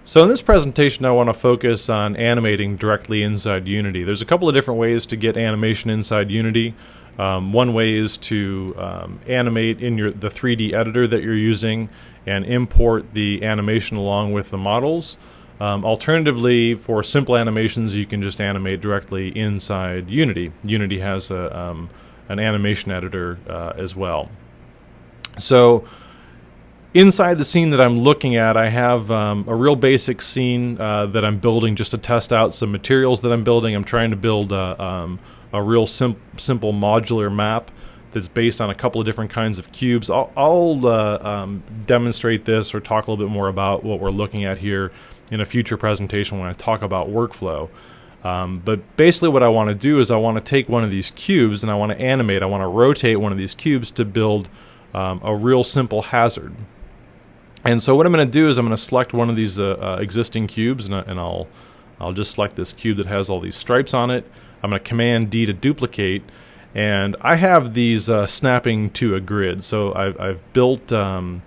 So in this presentation I want to focus on animating directly inside Unity. There's a couple of different ways to get animation inside Unity. One way is to animate in the 3D editor that you're using and import the animation along with the models. Alternatively, for simple animations you can just animate directly inside Unity. Unity has an animation editor as well. So inside the scene that I'm looking at, I have a real basic scene that I'm building just to test out some materials that I'm building. I'm trying to build a real simple modular map that's based on a couple of different kinds of cubes. I'll demonstrate this or talk a little bit more about what we're looking at here in a future presentation when I talk about workflow. But basically what I want to do is I want to take one of these cubes and I want to animate. I want to rotate one of these cubes to build a real simple hazard. And so what I'm going to do is I'm going to select one of these existing cubes, and I'll just select this cube that has all these stripes on it. I'm going to Command D to duplicate, and I have these snapping to a grid. So I've built the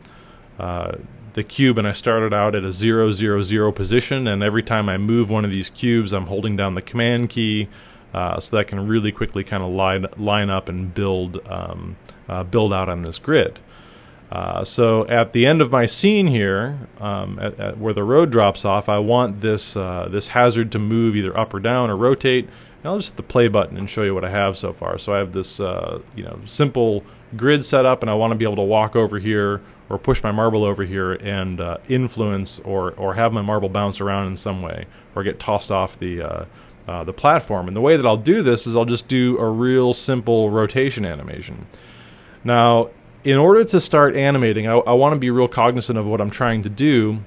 cube, and I started out at a 0, 0, 0 position, and every time I move one of these cubes I'm holding down the Command key so that I can really quickly kind of line up and build out on this grid. So at the end of my scene here, where the road drops off, I want this hazard to move either up or down or rotate. And I'll just hit the play button and show you what I have so far. So I have this simple grid set up, and I want to be able to walk over here or push my marble over here and influence or have my marble bounce around in some way or get tossed off the platform. And the way that I'll do this is I'll just do a real simple rotation animation. Now, in order to start animating, I want to be real cognizant of what I'm trying to do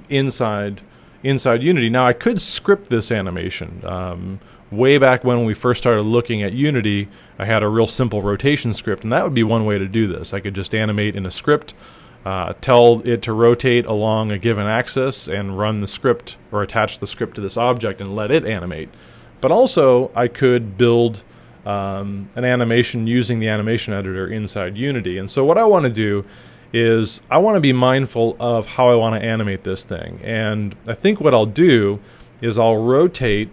inside Unity. Now, I could script this animation. Way back when we first started looking at Unity, I had a real simple rotation script, and that would be one way to do this. I could just animate in a script, tell it to rotate along a given axis, and run the script or attach the script to this object and let it animate. But also, I could build an animation using the animation editor inside Unity. And so what I want to do is I want to be mindful of how I want to animate this thing. And I think what I'll do is I'll rotate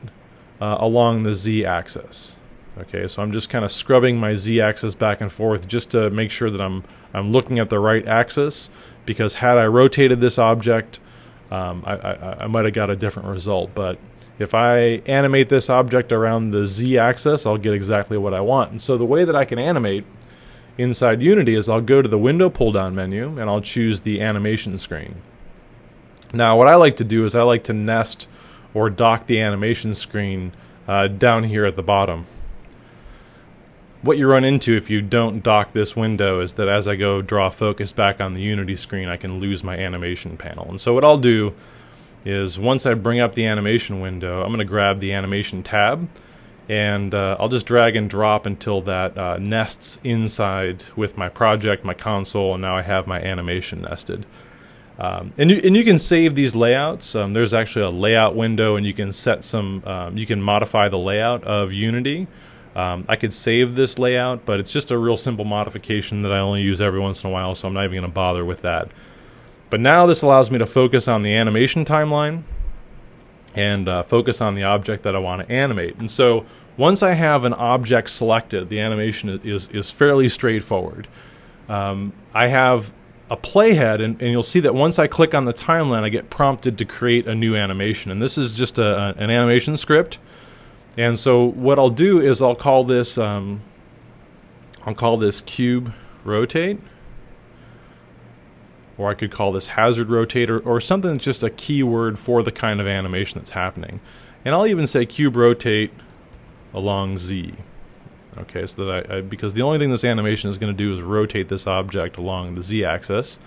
along the z-axis. Okay, so I'm just kind of scrubbing my z-axis back and forth just to make sure that I'm looking at the right axis, because had I rotated this object I might have got a different result. But if I animate this object around the z-axis, I'll get exactly what I want. And so the way that I can animate inside Unity is I'll go to the Window pull-down menu and I'll choose the animation screen. Now what I like to do is I like to nest or dock the animation screen down here at the bottom. What you run into if you don't dock this window is that as I go draw focus back on the Unity screen, I can lose my animation panel. And so what I'll do is once I bring up the animation window, I'm going to grab the animation tab, and I'll just drag and drop until that nests inside with my project, my console, and now I have my animation nested. And you can save these layouts. There's actually a layout window, and you can set some, you can modify the layout of Unity. I could save this layout, but it's just a real simple modification that I only use every once in a while, so I'm not even going to bother with that. But now this allows me to focus on the animation timeline and focus on the object that I want to animate. And so once I have an object selected, the animation is fairly straightforward. I have a playhead, and you'll see that once I click on the timeline, I get prompted to create a new animation. And this is just an animation script. And so what I'll do is I'll call this cube rotate, or I could call this hazard rotate, or something that's just a keyword for the kind of animation that's happening. And I'll even say cube rotate along Z. Okay, so that because the only thing this animation is going to do is rotate this object along the Z-axis.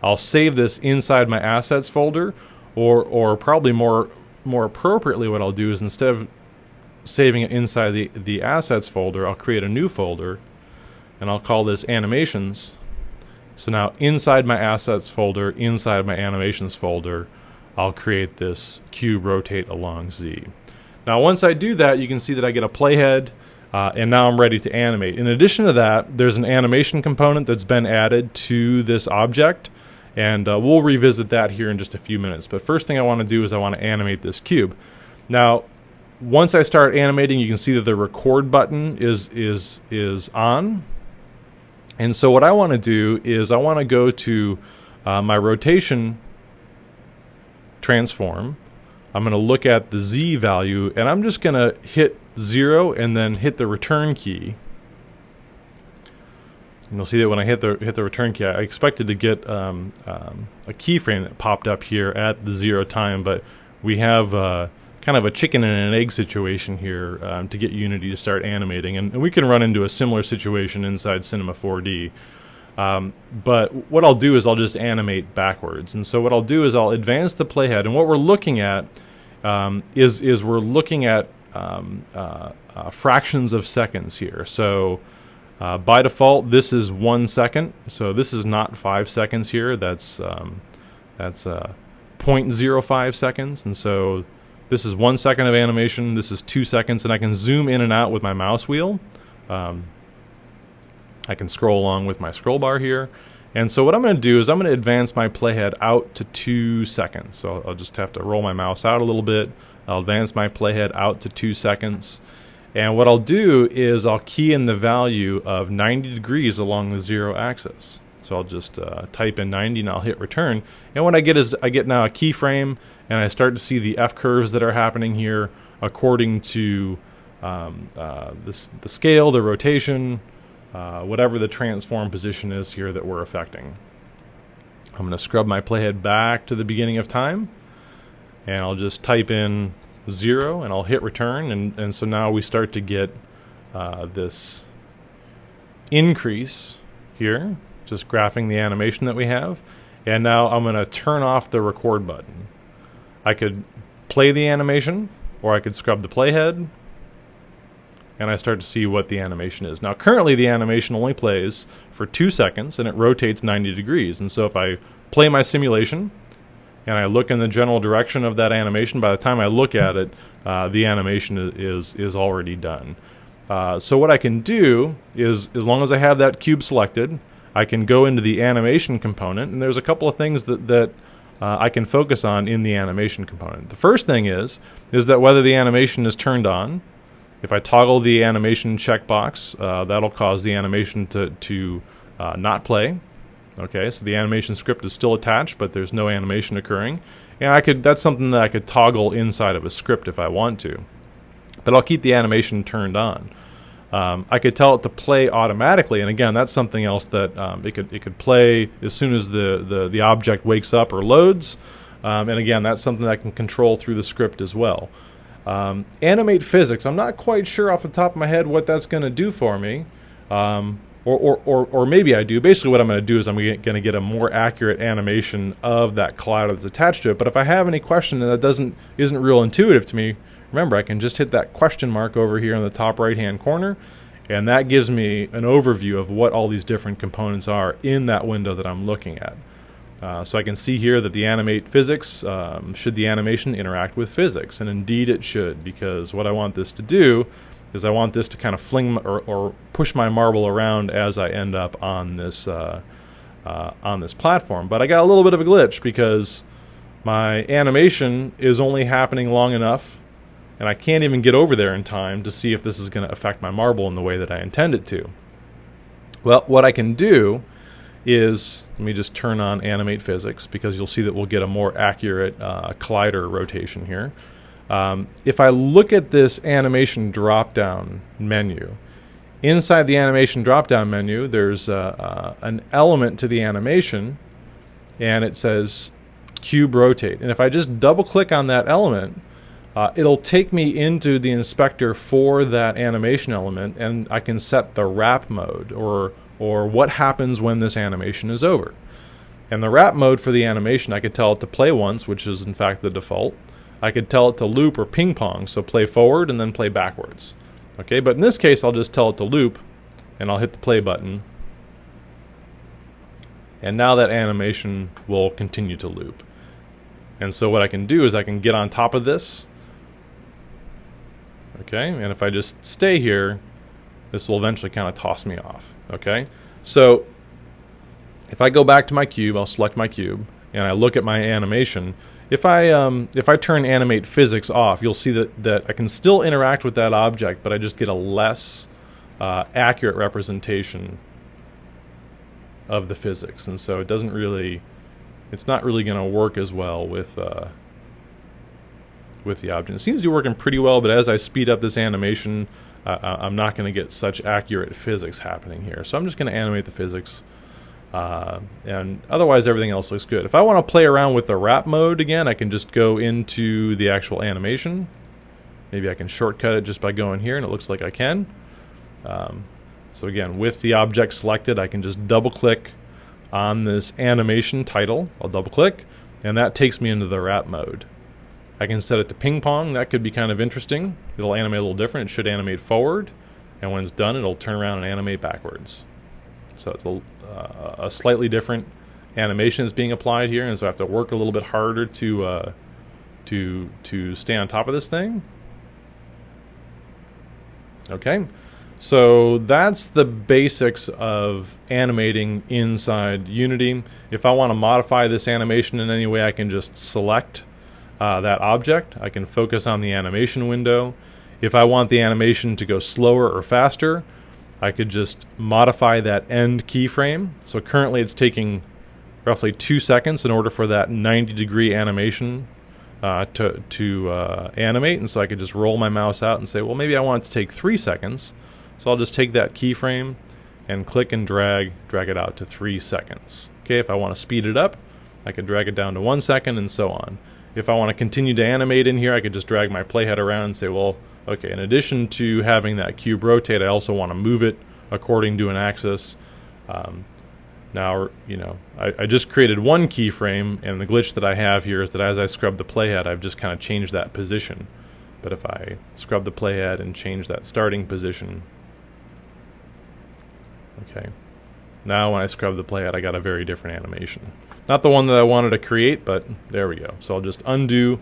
I'll save this inside my assets folder, or probably more appropriately what I'll do is instead of saving it inside the assets folder, I'll create a new folder and I'll call this animations. So now inside my assets folder, inside my animations folder, I'll create this cube rotate along Z. Now once I do that, you can see that I get a playhead, and now I'm ready to animate. In addition to that, there's an animation component that's been added to this object, And we'll revisit that here in just a few minutes. But first thing I want to do is I want to animate this cube. Now, once I start animating, you can see that the record button is on. And so what I want to do is I want to go to my rotation transform. I'm going to look at the Z value, and I'm just going to hit 0 and then hit the return key. And you'll see that when I hit the return key, I expected to get a keyframe that popped up here at the 0 time, but we have kind of a chicken and an egg situation here to get Unity to start animating, and we can run into a similar situation inside Cinema 4D. But what I'll do is I'll just animate backwards, and so what I'll do is I'll advance the playhead, and what we're looking at is we're looking at fractions of seconds here. So by default, this is 1 second, so this is not 5 seconds here. That's 0.05 seconds, and so this is 1 second of animation. This is 2 seconds, and I can zoom in and out with my mouse wheel. I can scroll along with my scroll bar here. And so what I'm going to do is I'm going to advance my playhead out to 2 seconds. So I'll just have to roll my mouse out a little bit. I'll advance my playhead out to 2 seconds. And what I'll do is I'll key in the value of 90 degrees along the 0 axis. So I'll just type in 90 and I'll hit return. And what I get is I get now a keyframe, and I start to see the F curves that are happening here according to the scale, the rotation, whatever the transform position is here that we're affecting. I'm going to scrub my playhead back to the beginning of time, and I'll just type in 0 and I'll hit return, and so now we start to get this increase here, just graphing the animation that we have. And now I'm going to turn off the record button. I could play the animation, or I could scrub the playhead, and I start to see what the animation is. Now currently the animation only plays for 2 seconds, and it rotates 90 degrees. And so if I play my simulation and I look in the general direction of that animation, by the time I look at it, the animation is already done. So what I can do is, as long as I have that cube selected, I can go into the animation component, and there's a couple of things that I can focus on in the animation component. The first thing is that whether the animation is turned on. If I toggle the animation checkbox, that'll cause the animation to not play. Okay, so the animation script is still attached, but there's no animation occurring. And that's something that I could toggle inside of a script if I want to. But I'll keep the animation turned on. I could tell it to play automatically, and again, that's something else that it could play as soon as the object wakes up or loads. And again, that's something that I can control through the script as well. Animate physics, I'm not quite sure off the top of my head what that's going to do for me, or maybe I do. Basically what I'm going to do is I'm going to get a more accurate animation of that cloud that's attached to it. But if I have any question and that isn't real intuitive to me, remember, I can just hit that question mark over here in the top right hand corner, and that gives me an overview of what all these different components are in that window that I'm looking at. So I can see here that the animate physics, should the animation interact with physics? And indeed it should, because what I want this to do is I want this to kind of fling or push my marble around as I end up on this platform. But I got a little bit of a glitch because my animation is only happening long enough, and I can't even get over there in time to see if this is going to affect my marble in the way that I intend it to. Well, what I can do is, let me just turn on animate physics, because you'll see that we'll get a more accurate collider rotation here. If I look at this animation drop-down menu, inside the animation drop-down menu there's an element to the animation, and it says cube rotate, and if I just double click on that element, it'll take me into the inspector for that animation element, and I can set the wrap mode, or what happens when this animation is over. And the wrap mode for the animation, I could tell it to play once, which is in fact the default. I could tell it to loop or ping pong, so play forward and then play backwards. Okay, but in this case I'll just tell it to loop, and I'll hit the play button, and now that animation will continue to loop. And so what I can do is I can get on top of this, okay, and if I just stay here, this will eventually kind of toss me off. Okay, so If I go back to my cube, I'll select my cube, and I look at my animation. If I turn animate physics off, you'll see that I can still interact with that object, but I just get a less accurate representation of the physics, and so it's not really going to work as well with the object. It seems to be working pretty well, but as I speed up this animation, I'm not going to get such accurate physics happening here. So I'm just going to animate the physics. And otherwise everything else looks good. If I want to play around with the wrap mode again, I can just go into the actual animation. Maybe I can shortcut it just by going here, and it looks like I can. So again, with the object selected, I can just double click on this animation title. I'll double click, and that takes me into the wrap mode. I can set it to ping pong. That could be kind of interesting. It'll animate a little different. It should animate forward, and when it's done, it'll turn around and animate backwards. So it's a slightly different animation is being applied here, and so I have to work a little bit harder to stay on top of this thing. Okay, so that's the basics of animating inside Unity. If I want to modify this animation in any way, I can just select that object. I can focus on the animation window. If I want the animation to go slower or faster, I could just modify that end keyframe. So currently it's taking roughly 2 seconds in order for that 90-degree animation to animate, and so I could just roll my mouse out and say, well, maybe I want it to take 3 seconds. So I'll just take that keyframe and click and drag it out to 3 seconds. Okay, if I want to speed it up, I could drag it down to 1 second, and so on. If I want to continue to animate in here, I could just drag my playhead around and say, well, okay, in addition to having that cube rotate, I also want to move it according to an axis. Now, you know, I just created one keyframe, and the glitch that I have here is that as I scrub the playhead, I've just kind of changed that position. But if I scrub the playhead and change that starting position, okay, now when I scrub the playhead, I got a very different animation. Not the one that I wanted to create, but there we go. So I'll just undo.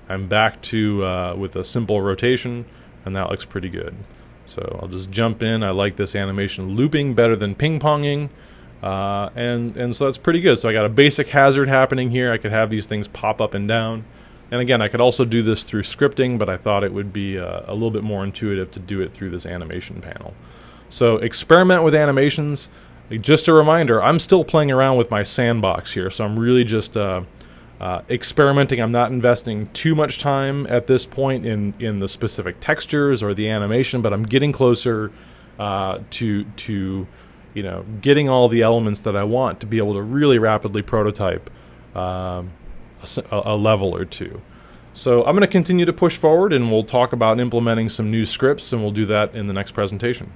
I'm back to with a simple rotation, and that looks pretty good. So I'll just jump in. I like this animation looping better than ping-ponging, and so that's pretty good. So I got a basic hazard happening here. I could have these things pop up and down. And again, I could also do this through scripting, but I thought it would be a little bit more intuitive to do it through this animation panel. So experiment with animations. Just a reminder, I'm still playing around with my sandbox here, so I'm really just experimenting. I'm not investing too much time at this point in the specific textures or the animation, but I'm getting closer to you know, getting all the elements that I want to be able to really rapidly prototype a level or two. So I'm going to continue to push forward, and we'll talk about implementing some new scripts, and we'll do that in the next presentation.